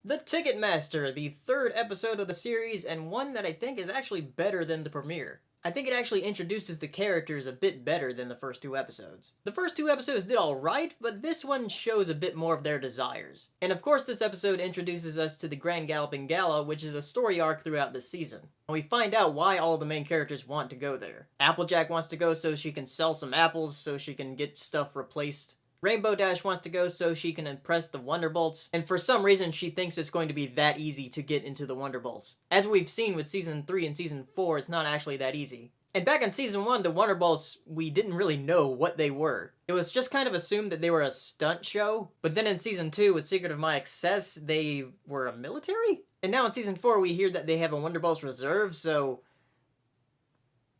The Ticketmaster, the third episode of the series, and one that I think is actually better than the premiere. I think it actually introduces the characters a bit better than the first two episodes. The first two episodes did alright, but this one shows a bit more of their desires. And of course this episode introduces us to the Grand Galloping Gala, which is a story arc throughout the season. And we find out why all the main characters want to go there. Applejack wants to go so she can sell some apples, so she can get stuff replaced. Rainbow Dash wants to go so she can impress the Wonderbolts, and for some reason she thinks it's going to be that easy to get into the Wonderbolts. As we've seen with Season 3 and Season 4, it's not actually that easy. And back in Season 1, the Wonderbolts, we didn't really know what they were. It was just kind of assumed that they were a stunt show, but then in Season 2, with Secret of My Excess, they were a military? And now in Season 4, we hear that they have a Wonderbolts reserve, so...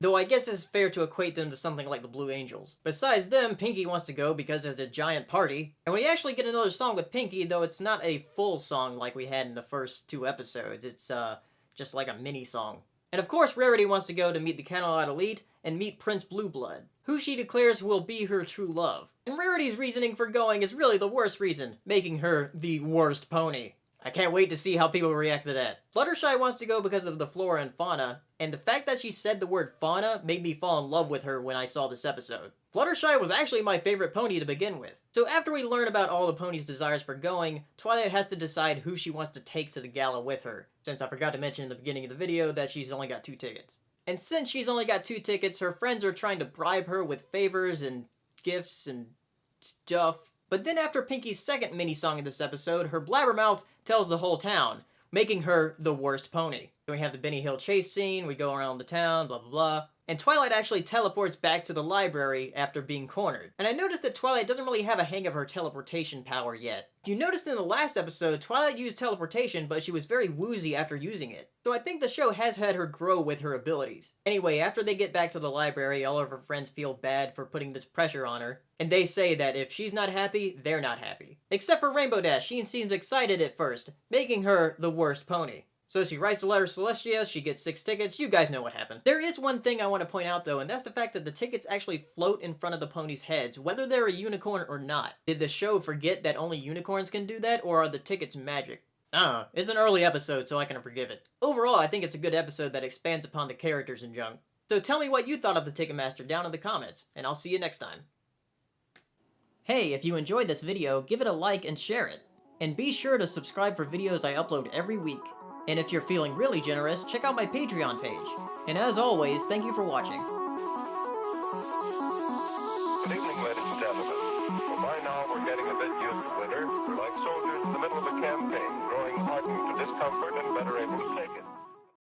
Though I guess it's fair to equate them to something like the Blue Angels. Besides them, Pinky wants to go because there's a giant party. And we actually get another song with Pinky, though it's not a full song like we had in the first two episodes. It's, just like a mini song. And of course, Rarity wants to go to meet the Camelot Elite and meet Prince Blueblood, who she declares will be her true love. And Rarity's reasoning for going is really the worst reason, making her the worst pony. I can't wait to see how people react to that. Fluttershy wants to go because of the flora and fauna, and the fact that she said the word fauna made me fall in love with her when I saw this episode. Fluttershy was actually my favorite pony to begin with. So after we learn about all the pony's desires for going, Twilight has to decide who she wants to take to the gala with her, since I forgot to mention in the beginning of the video that she's only got 2 tickets. And since she's only got 2 tickets, her friends are trying to bribe her with favors and gifts and stuff. But then after Pinky's second mini-song in this episode, her blabbermouth tells the whole town, making her the worst pony. We have the Benny Hill chase scene, we go around the town, blah blah blah. And Twilight actually teleports back to the library after being cornered. And I noticed that Twilight doesn't really have a hang of her teleportation power yet. If you noticed in the last episode, Twilight used teleportation, but she was very woozy after using it. So I think the show has had her grow with her abilities. Anyway, after they get back to the library, all of her friends feel bad for putting this pressure on her. And they say that if she's not happy, they're not happy. Except for Rainbow Dash, she seems excited at first, making her the worst pony. So she writes the letter Celestia, she gets 6 tickets, you guys know what happened. There is one thing I want to point out though, and that's the fact that the tickets actually float in front of the ponies' heads, whether they're a unicorn or not. Did the show forget that only unicorns can do that, or are the tickets magic? It's an early episode, so I can forgive it. Overall, I think it's a good episode that expands upon the characters and junk. So tell me what you thought of the Ticketmaster down in the comments, and I'll see you next time. Hey, if you enjoyed this video, give it a like and share it. And be sure to subscribe for videos I upload every week. And if you're feeling really generous, check out my Patreon page. And as always, thank you for watching. Good evening, ladies and gentlemen. Well, by now we're getting a bit used to winter. We're like soldiers in the middle of a campaign, growing hardened to discomfort and better able to take it.